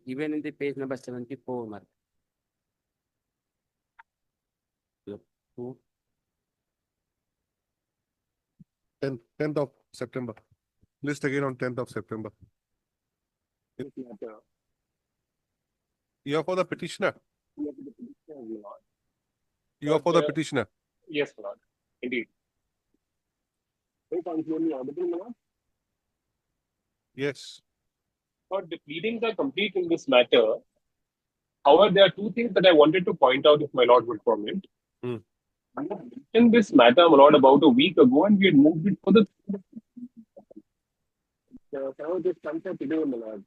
given in the page number 74, Mark. Two. 10th of September. List again on 10th of September. You are for the petitioner. You are for the petitioner. Yes, Lord. Indeed. Yes. But the pleadings are complete in this matter. However, there are two things that I wanted to point out, if my Lord would permit. In this matter, my Lord, about a week ago, and we had moved it for the this comes today, my Lord.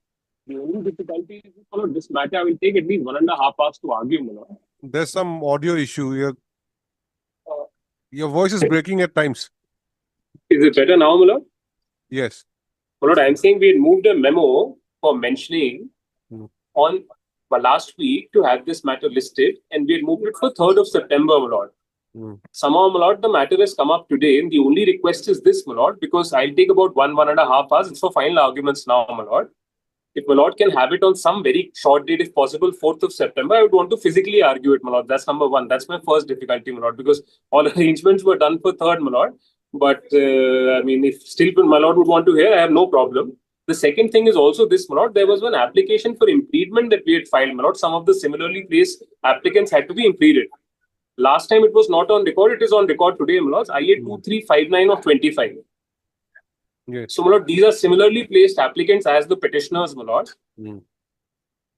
The only difficulty is, my Lord, this matter I will take at least 1.5 hours to argue, my Lord. There's some audio issue. Your voice is breaking at times. Is it better now, my Lord? Yes. My Lord, I'm saying we had moved a memo for mentioning on last week to have this matter listed, and we had moved it for 3rd of September, my Lord. Somehow, my Lord, the matter has come up today, and the only request is this, my Lord, because I'll take about 1.5 hours. It's for final arguments now, my Lord. If my Lord can have it on some very short date, if possible, 4th of September, I would want to physically argue it, my Lord. That's number one. That's my first difficulty, my Lord, because all arrangements were done for 3rd, my Lord. But, I mean, if still my Lord would want to hear, I have no problem. The second thing is also this, my Lord. There was one application for impediment that we had filed, my Lord. Some of the similarly placed applicants had to be impeded. Last time it was not on record. It is on record today, my Lord. IA 2359 of 25. Yes. So, my Lord, these are similarly placed applicants as the petitioners, my Lord.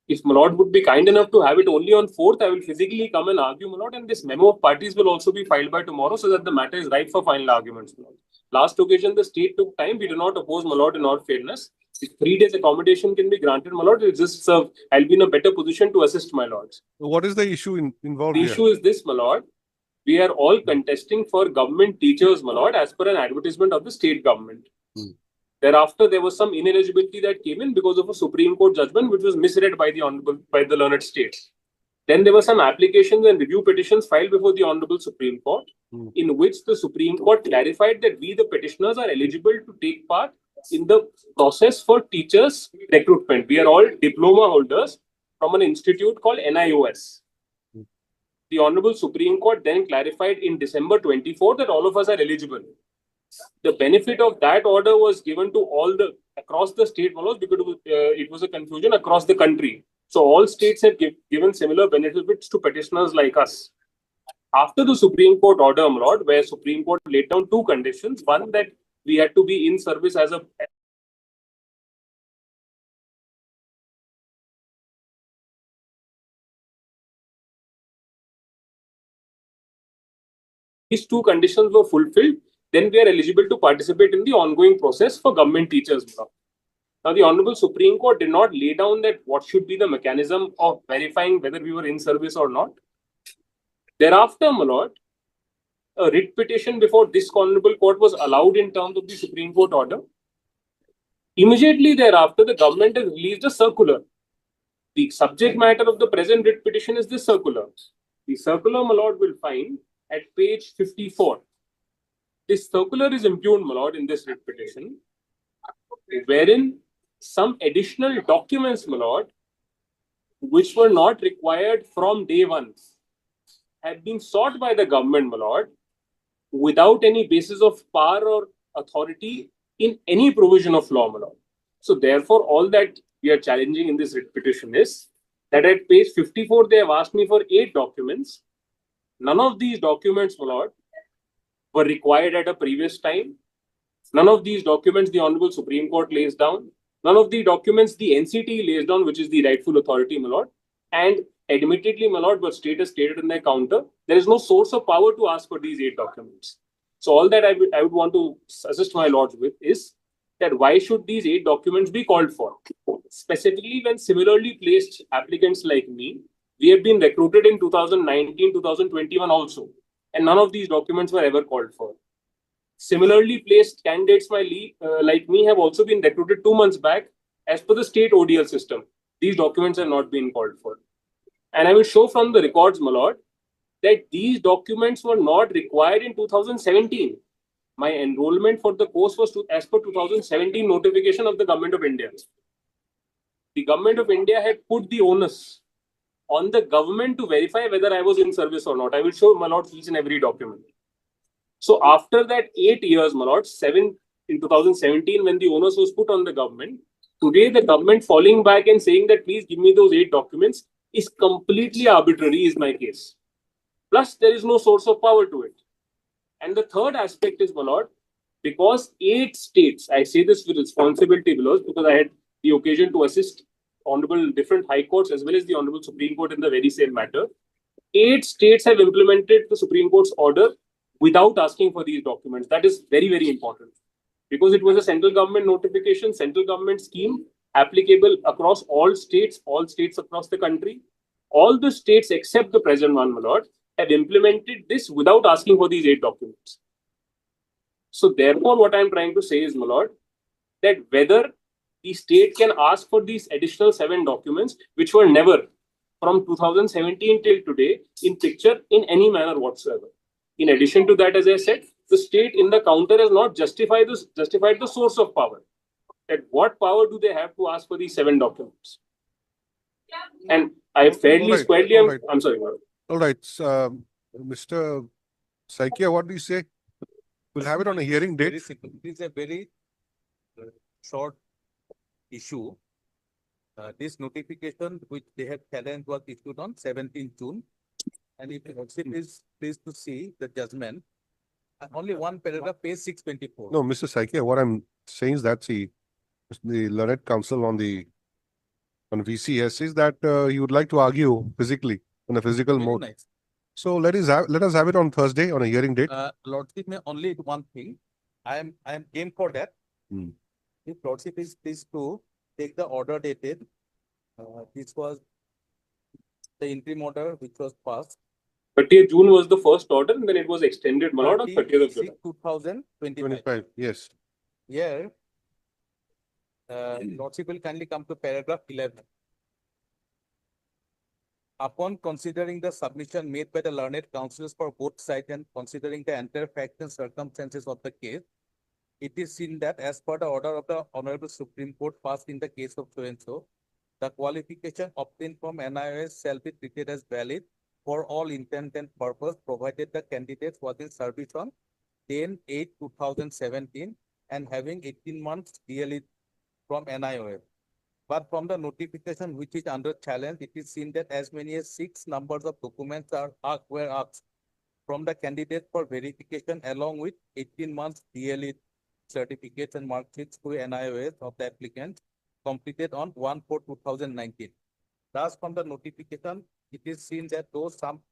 If my Lord would be kind enough to have it only on 4th, I will physically come and argue, my Lord, and this memo of parties will also be filed by tomorrow so that the matter is ripe for final arguments, my Lord. Last occasion, the state took time. We do not oppose, my Lord, in all fairness. If 3 days accommodation can be granted, my Lord, it just serve. I'll be in a better position to assist, my Lords. What is the issue involved The here? issue is this, my Lord. We are all contesting for government teachers, my Lord, as per an advertisement of the state government. Thereafter, there was some ineligibility that came in because of a Supreme Court judgment, which was misread by the learned state. Then there were some applications and review petitions filed before the Honorable Supreme Court, in which the Supreme Court clarified that we, the petitioners, are eligible to take part in the process for teachers' recruitment. We are all diploma holders from an institute called NIOS. The Honorable Supreme Court then clarified in December 24 that all of us are eligible. The benefit of that order was given to all across the state, because it was a confusion across the country. So all states have given similar benefits to petitioners like us. After the Supreme Court order, my Lord, where Supreme Court laid down 2 conditions. One, that we had to be in service as a these 2 conditions were fulfilled, then we are eligible to participate in the ongoing process for government teachers. Now, the Honorable Supreme Court did not lay down that what should be the mechanism of verifying whether we were in service or not. Thereafter, my Lord, a writ petition before this Honorable Court was allowed in terms of the Supreme Court order. Immediately thereafter, the government has released a circular. The subject matter of the present writ petition is this circular. The circular, my Lord, will find at page 54. This circular is impugned, my Lord, in this writ petition, wherein some additional documents, my Lord, which were not required from day one, had been sought by the government, my Lord, without any basis of power or authority in any provision of law, my Lord. So therefore, all that we are challenging in this writ petition is that at page 54, they have asked me for 8 documents. None of these documents, my Lord, were required at a previous time. None of these documents the Honorable Supreme Court lays down. None of the documents the NCT lays down, which is the rightful authority, my Lord. And admittedly, my Lord, but state has stated in their counter, there is no source of power to ask for these 8 documents. So all that I would want to assist my Lords with is that why should these 8 documents be called for? Specifically, when similarly placed applicants like me, we have been recruited in 2019, 2021 also. And none of these documents were ever called for. Similarly placed candidates like me have also been recruited 2 months back as per the state ODL system. These documents have not been called for. And I will show from the records, my Lord, that these documents were not required in 2017. My enrollment for the course was as per 2017 notification of the Government of India. the government of India had put the onus on the government to verify whether I was in service or not. I will show my lord each and every document. So after that 8 years, my lord, 7 in 2017, when the onus was put on the government, today the government falling back and saying that please give me those 8 documents is completely arbitrary, is my case. Plus, there is no source of power to it. And the third aspect is, my lord, because 8 states, I say this with responsibility, because I had the occasion to assist honorable different high courts as well as the honorable Supreme Court in the very same matter. 8 states have implemented the Supreme Court's order without asking for these documents. That is very, very important, because it was a central government notification, central government scheme applicable across all states across the country. All the states except the present one, my lord, have implemented this without asking for these 8 documents. So therefore, what I am trying to say is, my lord, that whether the state can ask for these additional 7 documents, which were never from 2017 till today in picture in any manner whatsoever. In addition to that, as I said, the state in the counter has not justified the source of power. That what power do they have to ask for these 7 documents? And I fairly All right, squarely, all right. I'm sorry, my lord. All right, Mr. Saikia, what do you say? We'll have it on a hearing Very date. simple. It is a very short issue. This notification which they have challenged was issued on 17th June. And if it is pleased to see the judgment, only one paragraph, page 624. No, Mr. Saikia, what I'm saying is that the learned counsel on VCS says that he would like to argue physically in a physical Very mode. nice. So let us have it on Thursday on a hearing date. Lordship may only do one thing. I am game for that. Hmm. If Lordship is pleased to take the order dated, this was the interim order which was passed. 30th June was the first order, and then it was extended, my lord, on 30th of July. 2025. 25, yes. Here, Lordship will kindly come to paragraph 11. Upon considering the submission made by the learned counsels for both sides and considering the entire facts and circumstances of the case, it is seen that as per the order of the Honorable Supreme Court passed in the case of so-and-so, the qualification obtained from NIOS shall be treated as valid for all intent and purpose, provided the candidate was in service on 10/8/2017 and having 18 months D.El.Ed from NIOS. But from the notification which is under challenge, it is seen that as many as 6 numbers of documents were asked from the candidate for verification, along with 18 months D.El.Ed certificates and mark sheets to NIOS of the applicant completed on 1/4/2019. Thus, from the notification, it is seen that those some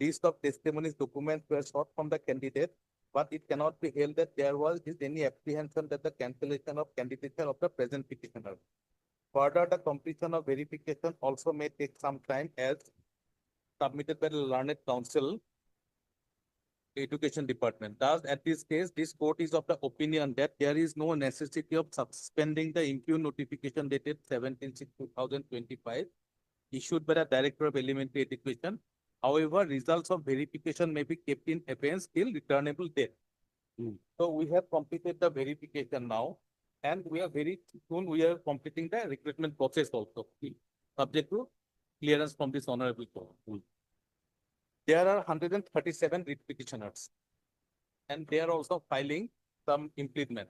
list of testimonies documents were sought from the candidate, but it cannot be held that there was any apprehension that the cancellation of candidature of the present petitioner. Further, the completion of verification also may take some time, as submitted by the learned counsel, Education Department. Thus, at this case, this court is of the opinion that there is no necessity of suspending the impugn notification dated 17/6/2025 issued by the Director of Elementary Education. However, results of verification may be kept in abeyance till returnable date. So we have completed the verification now, and we are very soon we are completing the recruitment process also, subject to clearance from this honorable court. There are 137 writ petitioners, and they are also filing some implement.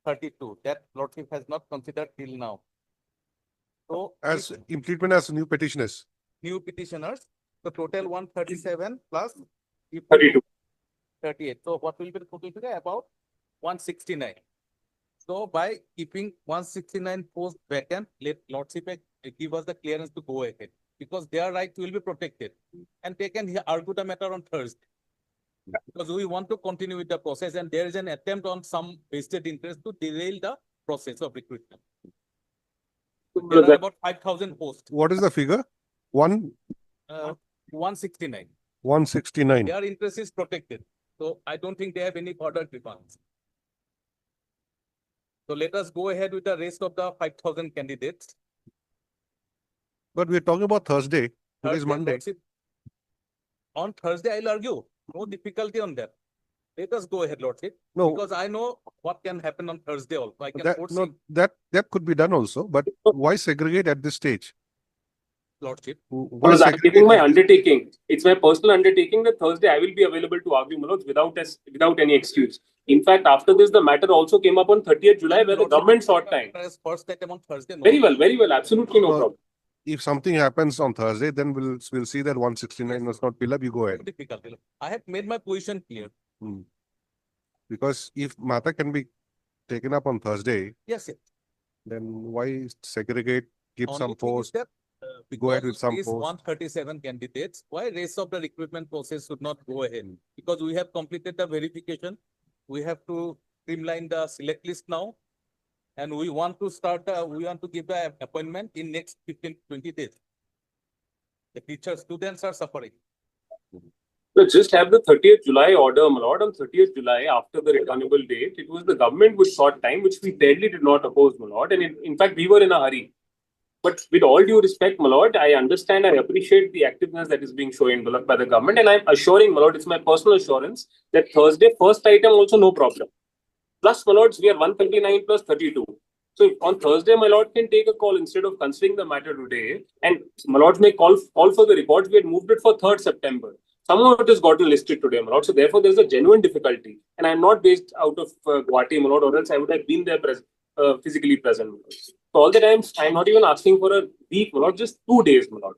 32 that Lordship has not considered till now. So As implement as new petitioners. new petitioners, the total 137 plus 32. 38. So what will be the total today? About 169. So by keeping 169 posts vacant, let Lordship give us the clearance to go ahead, because their rights will be protected, and they can argue the matter on Thursday. Because we want to continue with the process, and there is an attempt on some vested interest to derail the process of recruitment. There are about 5,000 posts. What is the figure? 169. 169. Their interest is protected. So I don't think they have any further demands. So let us go ahead with the rest of the 5,000 candidates. But we're talking about Thursday. Today is Thursday, Monday. Lordship. On Thursday, I'll argue. No difficulty on that. Let us go ahead, Lordship, No, because I know what can happen on Thursday also. I can foresee, that could be done also, but why segregate at this stage? Lordship. Why Because I'm segregate giving my at this- undertaking. It's my personal undertaking that Thursday I will be available to argue, my lords, without any excuse. In fact, after this, the matter also came up on 30th July, where the Lordship, government sought time. as first item on Thursday. no. Very well, absolutely no No. problem. If something happens on Thursday, then we'll see that 169 was not filled up, you go No ahead. difficulty. I have made my position clear. Because if matter can be taken up on Thursday, Yes, yes. then why segregate, give Only some thing is post? that, Go ahead because with some these post. 137 candidates, why rest of the recruitment process should not go ahead? Because we have completed the verification. We have to streamline the select list now. And we want to we want to give the appointment in next 15-20 days. The teachers, students are suffering. So just have the 30th July order, my lord. On 30th July, after the returnable date, it was the government which sought time, which we deadly did not oppose, my lord. And in fact, we were in a hurry. But with all due respect, my lord, I understand, I appreciate the activeness that is being shown by the government. And I'm assuring, my lord, it's my personal assurance that Thursday, first item also no problem. Plus, my lords, we are 139 plus 32. So if on Thursday, my lord can take a call instead of considering the matter today, and my lords may call for the reports. We had moved it for 3rd September. Somehow it has gotten listed today, my lord. So therefore, there's a genuine difficulty. And I'm not based out of Guwahati, my lord, or else I would have been there physically present. My lord. So all the times, I'm not even asking for a week, my lord, just 2 days, my lord.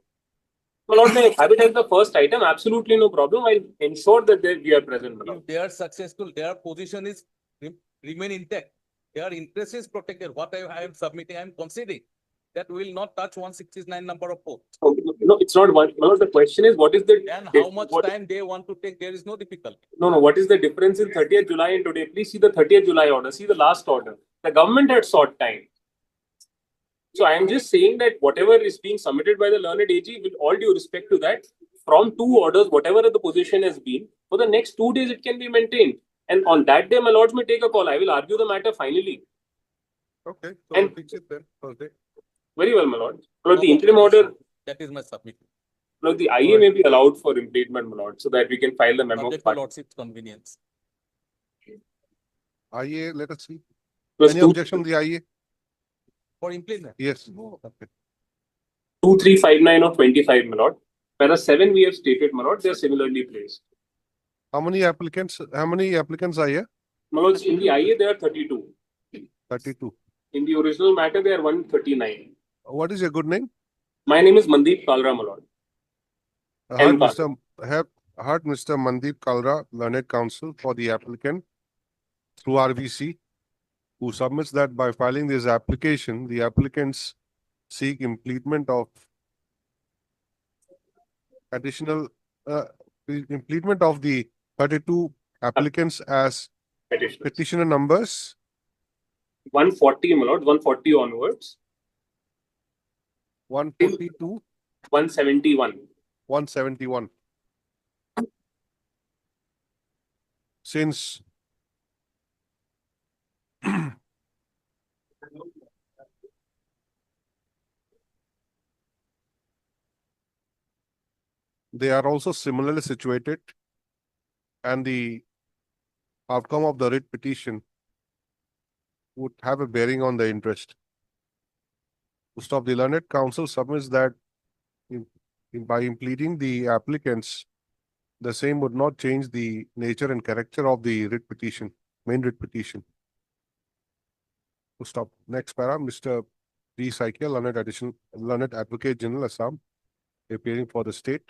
My lord, may have it as the first item, absolutely no problem. I'll ensure that we are present, my lord. If they are successful, their position is remain intact. Their interest is protected. What I am submitting, I am conceding that we will not touch 169 number of posts. No, it's not one. No, the question is, what is the And how much what- time they want to take, there is no difficulty. No, what is the difference in 30th July and today? Please see the 30th July order. See the last order. The government had sought time. So I am just saying that whatever is being submitted by the learned AG, with all due respect to that, from 2 orders, whatever the position has been, for the next 2 days it can be maintained. And on that day, my lords may take a call. I will argue the matter finally. Okay, so And- fix it then, Thursday. Very well, my lord. Lord, the interim order, That is my submission. Lord, the IA may be allowed for impletement, my lord, so that we can file the memo. Subject to Lordship's convenience. IA, let us see. Plus Any 2, objection to the IA? For implement. Yes. No. Okay. 2359 or 25, my lord. Whereas 7 we have stated, my lord, they are similarly placed. How many applicants are here? My lords, in the IA there are 32. 32. In the original matter, they are 139. What is your good name? My name is Mandeep Kalra, my lord. I heard Kalra. Mr. Mandeep Kalra, learned counsel for the applicant through RVC, who submits that by filing this application, the applicants seek impletement of additional impletement of the 32 applicants as Petition. petitioner numbers 140, my lord, 140 onwards. 142, 171. 171. Since they are also similarly situated and the outcome of the writ petition would have a bearing on the interest. First of the learned counsel submits that by impleting the applicants, the same would not change the nature and character of the writ petition, main writ petition. To stop. Next para, Mr. D. Saikia, learned advocate general Assam, appearing for the state,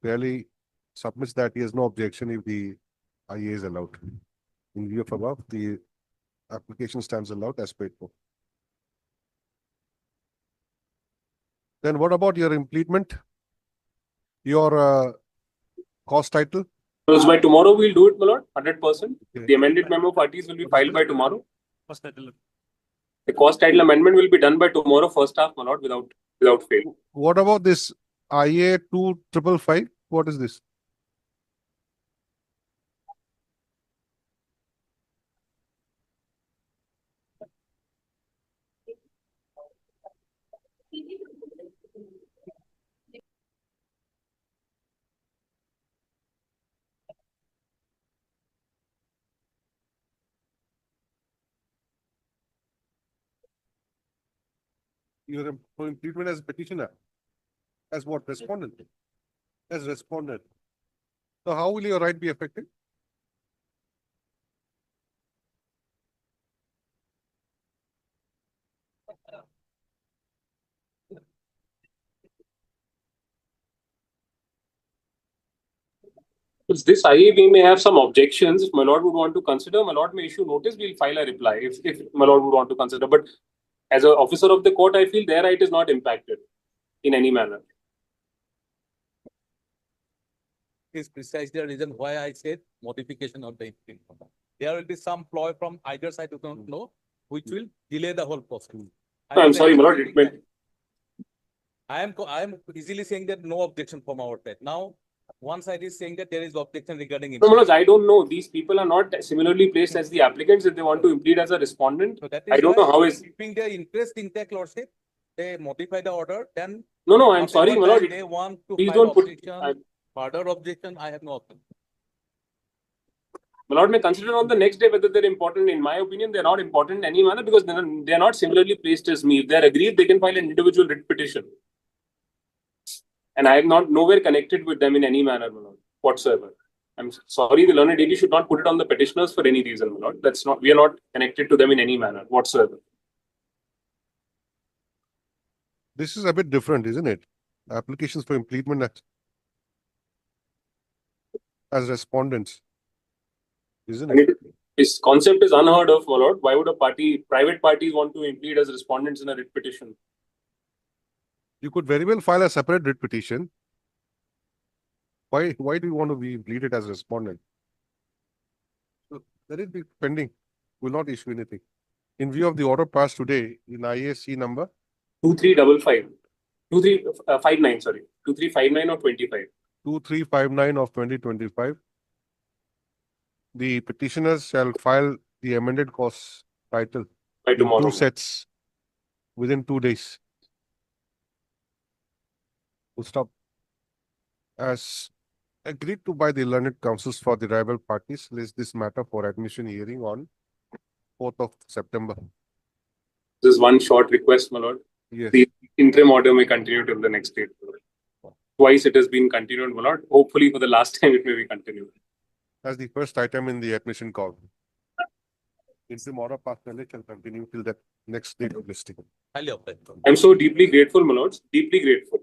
clearly submits that he has no objection if the IA is allowed. In view of above, the application stands allowed as paid for. Then what about your implement? Your cost title? So by tomorrow we'll do it, my lord, 100%. Okay. The amended memo parties will be filed by tomorrow. First title. The cost title amendment will be done by tomorrow, first half, my lord, without fail. What about this IA 2555? What is this? You're for implement as petitioner. As what? Respondent. As respondent. So how will your right be affected? If this IA, we may have some objections. If my lord would want to consider, my lord may issue notice. We'll file a reply if my lord would want to consider. But as an officer of the court, I feel their right is not impacted in any manner. Is precisely the reason why I said modification of the interim order. There will be some ploy from either side, you don't know, which will delay the whole process. I'm sorry, my lord. It meant I am easily saying that no objection from our side. Now, one side is saying that there is objection regarding. no, Manoj, I don't know. These people are not similarly placed as the applicants. If they want to implead as a respondent, So that I don't know how is. keeping their interest intact, lordship. They modify the order, then. No, I'm sorry, my whatever lord. time They want to Please file don't put. objection, further objection, I have no option. My lord may consider on the next day whether they're important. In my opinion, they're not important in any manner because they're not similarly placed as me. If they're agreed, they can file an individual writ petition. And I am not nowhere connected with them in any manner, my lord, whatsoever. I'm sorry, the learned lady should not put it on the petitioners for any reason, my lord. That's not, we are not connected to them in any manner whatsoever. This is a bit different, isn't it? Applications for implement as respondents. Isn't And it? this concept is unheard of, my lord. Why would private parties want to implead as respondents in a writ petition? You could very well file a separate writ petition. Why do you want to be pleaded as respondent? So let it be pending. Will not issue anything. In view of the order passed today in IAC number 2355. 2359, sorry. 2359 or 25. 2359 of 2025, the petitioners shall file the amended cause title By in tomorrow. 2 sets within 2 days. Full stop. As agreed to by the learned counsels for the rival parties, list this matter for admission hearing on 4th of September. This is one short request, my lord. Yes. The interim order may continue till the next date. Twice it has been continued, my lord. Hopefully for the last time it may be continued. As the first item in the admission call. Interim order passed shall continue till that next date of listing. Highly object. I'm so deeply grateful, my lords. Deeply grateful.